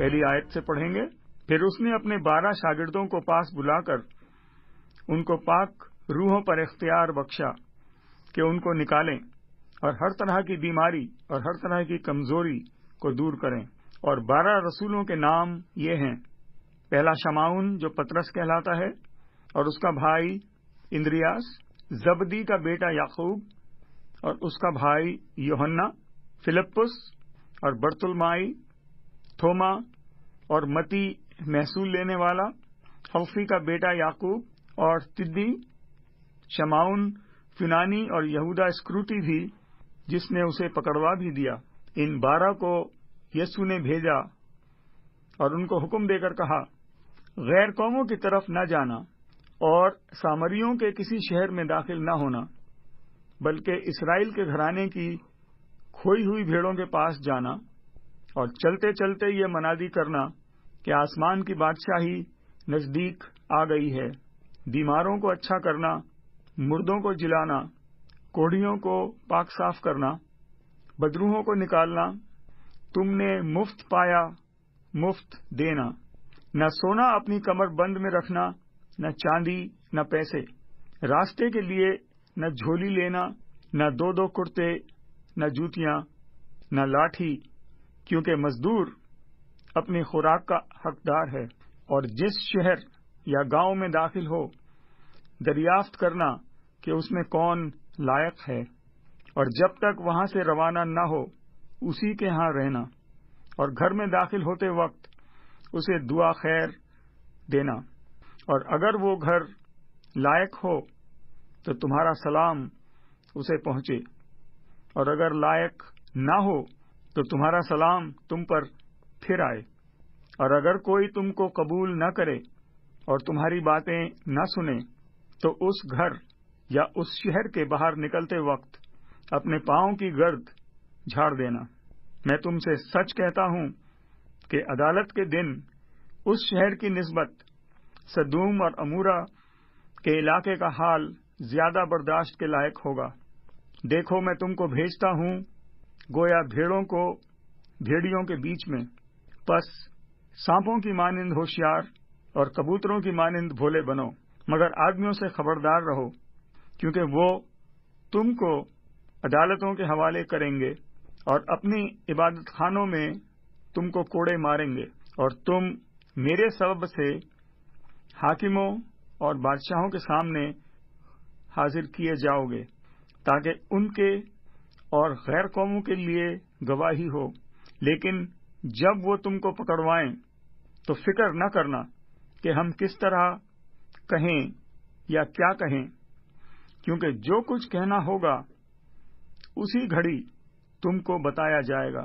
پہلی آیت سے پڑھیں گے۔ پھر اس نے اپنے 12 شاگردوں کو پاس بلا کر ان کو پاک روحوں پر اختیار بخشا کہ ان کو نکالیں اور ہر طرح کی بیماری اور ہر طرح کی کمزوری کو دور کریں۔ اور 12 رسولوں کے نام یہ ہیں: پہلا شمعون جو پطرس کہلاتا ہے اور اس کا بھائی اندریاس، زبدی کا بیٹا یعقوب اور اس کا بھائی یوحنا، فلپس اور برتلمائی، تھوما اور متی محصول لینے والا، حلفی کا بیٹا یعقوب اور تدی، شمعون یونانی اور یہودا اسکروٹی بھی جس نے اسے پکڑوا بھی دیا۔ ان 12 کو یسوع نے بھیجا اور ان کو حکم دے کر کہا، غیر قوموں کی طرف نہ جانا اور سامریوں کے کسی شہر میں داخل نہ ہونا، بلکہ اسرائیل کے گھرانے کی کھوئی ہوئی بھیڑوں کے پاس جانا اور چلتے چلتے یہ منادی کرنا کہ آسمان کی بادشاہی نزدیک آ گئی ہے۔ بیماروں کو اچھا کرنا، مردوں کو جلانا، کوڑھیوں کو پاک صاف کرنا، بدروحوں کو نکالنا، تم نے مفت پایا مفت دینا، نہ سونا اپنی کمر بند میں رکھنا، نہ چاندی نہ پیسے، راستے کے لیے نہ جھولی لینا، نہ 2 کرتے، نہ جوتیاں، نہ لاٹھی، کیونکہ مزدور اپنی خوراک کا حقدار ہے۔ اور جس شہر یا گاؤں میں داخل ہو، دریافت کرنا کہ اس میں کون لائق ہے، اور جب تک وہاں سے روانہ نہ ہو اسی کے ہاں رہنا، اور گھر میں داخل ہوتے وقت اسے دعا خیر دینا، اور اگر وہ گھر لائق ہو تو تمہارا سلام اسے پہنچے، اور اگر لائق نہ ہو تو تمہارا سلام تم پر پھر آئے۔ اور اگر کوئی تم کو قبول نہ کرے اور تمہاری باتیں نہ سنے تو اس گھر یا اس شہر کے باہر نکلتے وقت اپنے پاؤں کی گرد جھاڑ دینا۔ میں تم سے سچ کہتا ہوں کہ عدالت کے دن اس شہر کی نسبت سدوم اور عمورہ کے علاقے کا حال زیادہ برداشت کے لائق ہوگا۔ دیکھو میں تم کو بھیجتا ہوں گویا بھیڑوں کو بھیڑیوں کے بیچ میں، پس سانپوں کی مانند ہوشیار اور کبوتروں کی مانند بھولے بنو، مگر آدمیوں سے خبردار رہو، کیونکہ وہ تم کو عدالتوں کے حوالے کریں گے اور اپنی عبادت خانوں میں تم کو کوڑے ماریں گے، اور تم میرے سبب سے حاکموں اور بادشاہوں کے سامنے حاضر کیے جاؤ گے، تاکہ ان کے اور غیر قوموں کے لیے گواہی ہو۔ لیکن جب وہ تم کو پکڑوائیں تو فکر نہ کرنا کہ ہم کس طرح کہیں یا کیا کہیں، کیونکہ جو کچھ کہنا ہوگا اسی گھڑی تم کو بتایا جائے گا،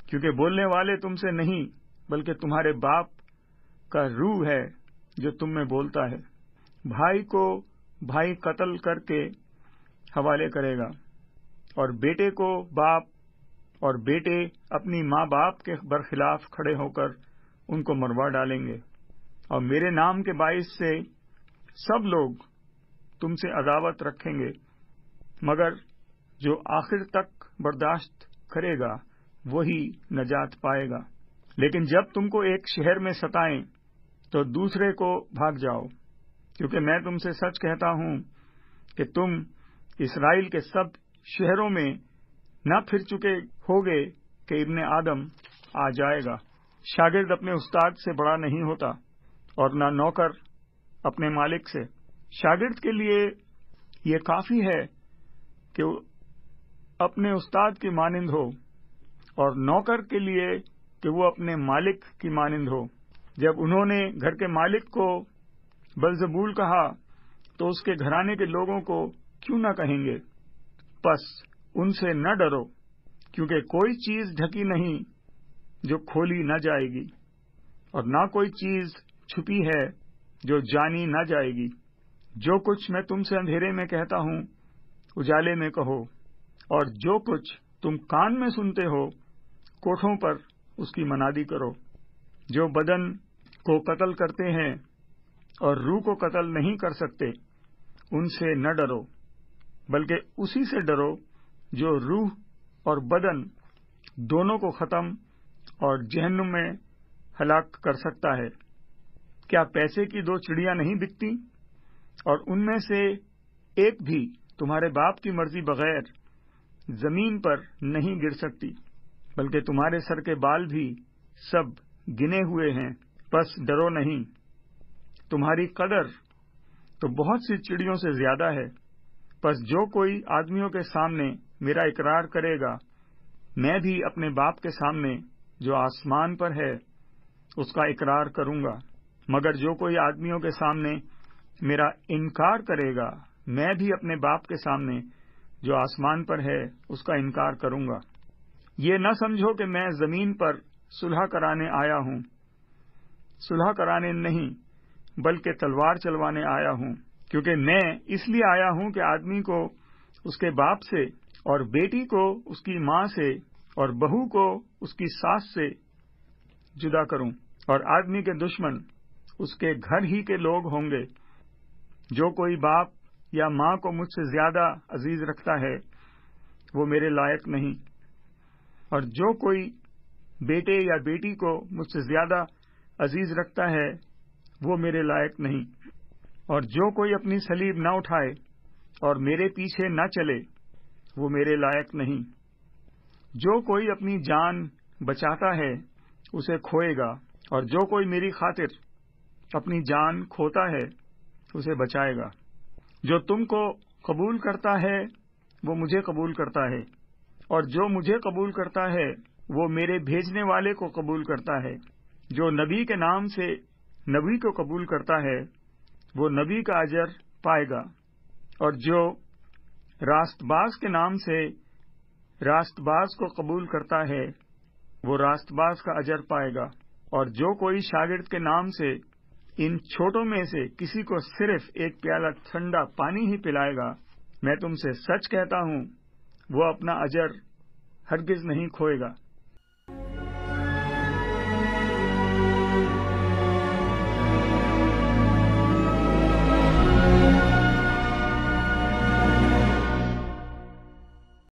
کیونکہ بولنے والے تم سے نہیں بلکہ تمہارے باپ کا روح ہے جو تم میں بولتا ہے۔ بھائی کو بھائی قتل کر کے حوالے کرے گا، اور بیٹے کو باپ، اور بیٹے اپنی ماں باپ کے برخلاف کھڑے ہو کر ان کو مروا ڈالیں گے، اور میرے نام کے باعث سے سب لوگ تم سے عداوت رکھیں گے، مگر جو آخر تک برداشت کرے گا وہی نجات پائے گا۔ لیکن جب تم کو ایک شہر میں ستائیں تو دوسرے کو بھاگ جاؤ، کیونکہ میں تم سے سچ کہتا ہوں کہ تم اسرائیل کے سب شہروں میں نہ پھر چکے ہوگے کہ ابن آدم آ جائے گا۔ شاگرد اپنے استاد سے بڑا نہیں ہوتا، اور نہ نوکر اپنے مالک سے۔ شاگرد کے لیے یہ کافی ہے کہ وہ اپنے استاد کی مانند ہو، اور نوکر کے لیے کہ وہ اپنے مالک کی مانند ہو۔ جب انہوں نے گھر کے مالک کو بلزبول کہا تو اس کے گھرانے کے لوگوں کو کیوں نہ کہیں گے؟ پس ان سے نہ ڈرو، کیونکہ کوئی چیز ڈھکی نہیں جو کھولی نہ جائے گی، اور نہ کوئی چیز چھپی ہے جو جانی نہ جائے گی۔ جو کچھ میں تم سے اندھیرے میں کہتا ہوں اجالے میں کہو، اور جو کچھ تم کان میں سنتے ہو کوٹھوں پر اس کی منادی کرو۔ جو بدن کو قتل کرتے ہیں اور روح کو قتل نہیں کر سکتے، ان سے نہ ڈرو، بلکہ اسی سے ڈرو جو روح اور بدن دونوں کو ختم اور جہنم میں ہلاک کر سکتا ہے؟ کیا پیسے کی 2 چڑیاں نہیں بکتی اور ان میں سے ایک بھی تمہارے باپ کی مرضی بغیر زمین پر نہیں گر سکتی، بلکہ تمہارے سر کے بال بھی سب گنے ہوئے ہیں، پس ڈرو نہیں۔ تمہاری قدر تو بہت سی چڑیوں سے زیادہ ہے، پس جو کوئی آدمیوں کے سامنے میرا اقرار کرے گا، میں بھی اپنے باپ کے سامنے جو آسمان پر ہے اس کا اقرار کروں گا، مگر جو کوئی آدمیوں کے سامنے میرا انکار کرے گا، میں بھی اپنے باپ کے سامنے جو آسمان پر ہے اس کا انکار کروں گا۔ یہ نہ سمجھو کہ میں زمین پر صلح کرانے آیا ہوں، صلح کرانے نہیں بلکہ تلوار چلوانے آیا ہوں، کیونکہ میں اس لیے آیا ہوں کہ آدمی کو اس کے باپ سے اور بیٹی کو اس کی ماں سے اور بہو کو اس کی ساس سے جدا کروں، اور آدمی کے دشمن اس کے گھر ہی کے لوگ ہوں گے۔ جو کوئی باپ یا ماں کو مجھ سے زیادہ عزیز رکھتا ہے وہ میرے لائق نہیں، اور جو کوئی بیٹے یا بیٹی کو مجھ سے زیادہ عزیز رکھتا ہے وہ میرے لائق نہیں، اور جو کوئی اپنی صلیب نہ اٹھائے اور میرے پیچھے نہ چلے وہ میرے لائق نہیں۔ جو کوئی اپنی جان بچاتا ہے اسے کھوئے گا، اور جو کوئی میری خاطر اپنی جان کھوتا ہے اسے بچائے گا۔ جو تم کو قبول کرتا ہے وہ مجھے قبول کرتا ہے، اور جو مجھے قبول کرتا ہے وہ میرے بھیجنے والے کو قبول کرتا ہے۔ جو نبی کے نام سے نبی کو قبول کرتا ہے وہ نبی کا اجر پائے گا، اور جو راست باز کے نام سے راست باز کو قبول کرتا ہے وہ راست باز کا اجر پائے گا، اور جو کوئی شاگرد کے نام سے ان چھوٹوں میں سے کسی کو صرف ایک پیالہ ٹھنڈا پانی ہی پلائے گا، میں تم سے سچ کہتا ہوں وہ اپنا اجر ہرگز نہیں کھوئے گا۔